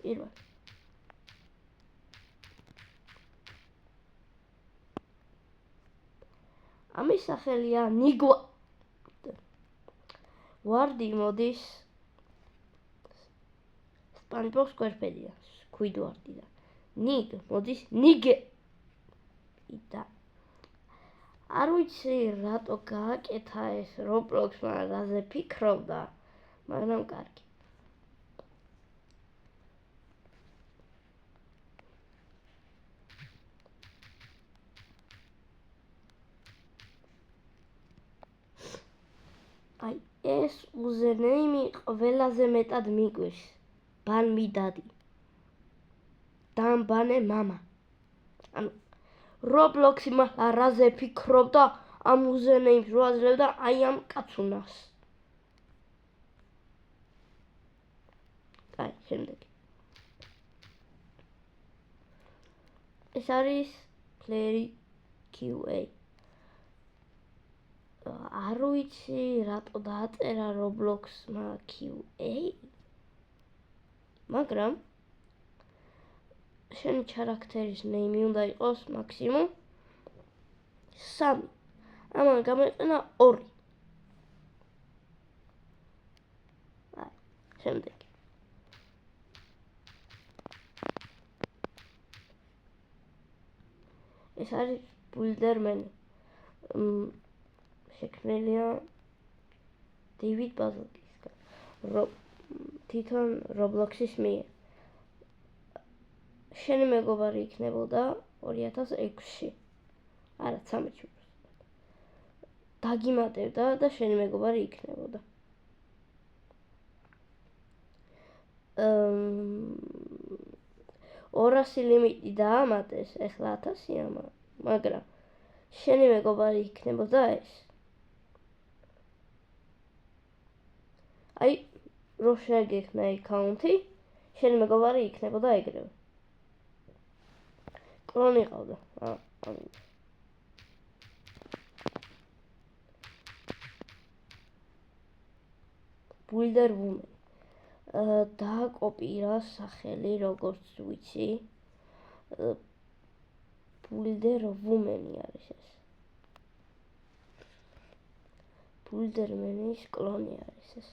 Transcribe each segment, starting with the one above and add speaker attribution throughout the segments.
Speaker 1: პირველი. ამის სახელია ნიგვა. ვარდი მოდის SpongeBob SquarePants-დან, სკვიდვარდიდან. ნიგ მოდის ნიგე. და არ ვიცი რატო გააკეთა ეს Roblox-მა, რაზე ფიქრობდა, მაგრამ კარგი. აი, ეს username ყველაზე მეტად მიგვირს. ბან მი დადი. დამბანე მამა. ანუ Roblox-ი მართლა რაზე ფიქრობდა ამ username-ს რო აძლევდა აი ამ კაცუნას. აი, შემდეგი. ეს არის Player QA. არ ვიცი რატო დააწერა Roblox-მა QA, მაგრამ შენი ჩარაქტერის name უნდა იყოს მაქსიმუმ 3. ამან გამოიყენა 2. აი, შემდეგი. ეს არის ბულდერმენი. შექმნილია დეივიდ ბაზლკისგან. თვითონ Roblox-ის მიერ. შენი მეგობარი იქნებოდა 2006-ში. არა, 13-ში. დაგიმატებდა და შენი მეგობარი იქნებოდა. 200 ლიმიტი დაამატეს, ეხლა 1000-ია, მაგრამ შენი მეგობარი იქნებოდა ეს. აი, რო შეგექმნა აკაუნთი, შენი მეგობარი იქნებოდა ეგრევე. კლონი ყავდა. Builder Woman. დააკოპირა სახელი, როგორც ვიცი. Builder Woman-ი არის ეს. Builderman-ის კლონი არის ეს.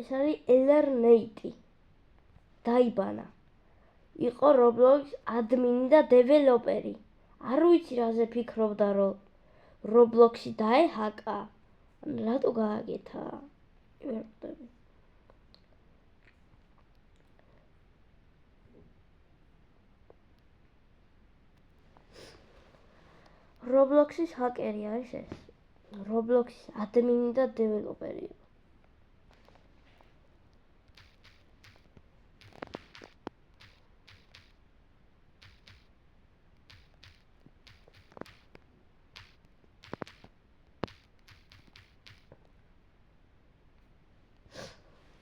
Speaker 1: ეს არის ელერნეიტი. დაიბანა. იყო Roblox ადმინი და დეველოპერი. არ ვიცი რაზე ფიქრობდა, რომ Roblox-ი დაეჰაკა. რატო გააკეთა? Roblox-ის ჰაკერი არის ეს. Roblox-ის ადმინი და დეველოპერი.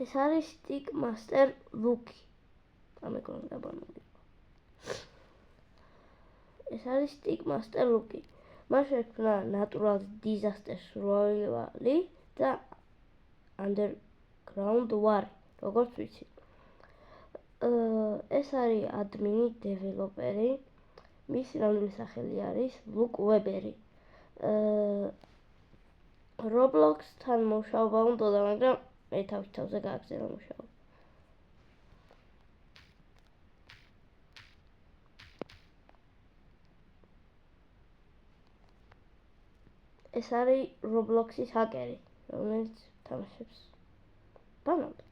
Speaker 1: ეს არის Stick Master Lucky. ამეკონა დაბანული. ეს არის Stick Master Lucky. მას შექმნა Natural Disaster Survival-ი და Underground War, როგორც ვიცი. ეს არის ადმინი, დეველოპერი. მისი ნამდვილი სახელი არის Luke Webber-ი. Roblox-თან მუშაობა უნდოდა, მაგრამ მე თავზე გააგზავნა მუშაობა. ეს არის Roblox-ის ჰაკერი, რომელიც თამაშებს ბანავდა.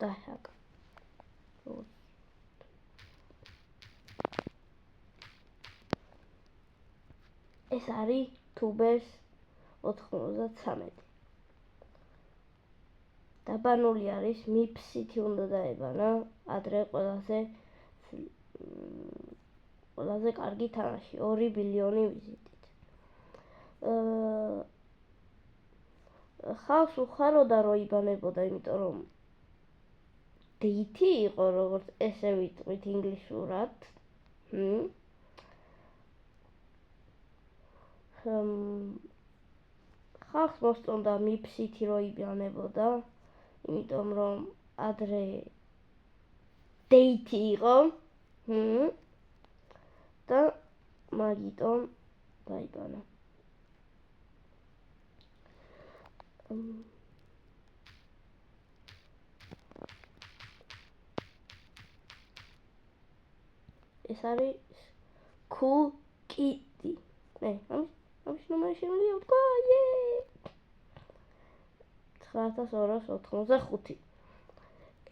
Speaker 1: დაჰაკა. ეს არის Tubers 93. დაბანული არის, მიფსითი უნდა დაებანა, ადრე ყველაზე კარგი თამაში, 2 ბილიონი ვიზიტით. ხალხს უხაროდა რომ იბანებოდა, იმიტომ რომ დეითი იყო, როგორც ესე ვიტყვით ინგლისურად, ხალხს მოსწონდა მიფსითი რო იბანებოდა, იმიტომ რომ ადრე დეითი იყო და მაგიტომ დაიბანა. ეს არის Cool Kitty. ამის ნომერი შემიძლია ვთქვა, 9285.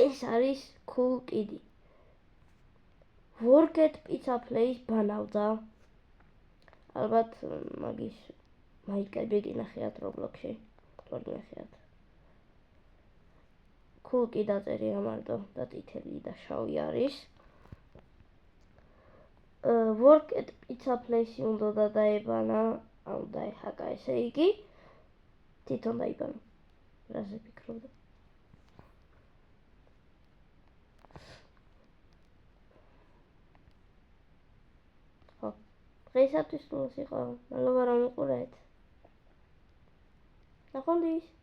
Speaker 1: ეს არის Cool Kitty. Work at Pizza Place ბანავდა. ალბათ მაგის მაიკები გინახიათ Roblox-ში. თორნახიათ. Cool კი დაწერია მარტო და ტიტელი და შავი არის. Work at Pizza Place-ი უნდა დაებანა, ანუ დაეხაკა ესე იგი. თვითონ დაიბანა. რაზე ფიქრობდა? ხო. დღეისათვის ნუ იყო. მადლობა რომ მიყურეთ. ნახვამდის.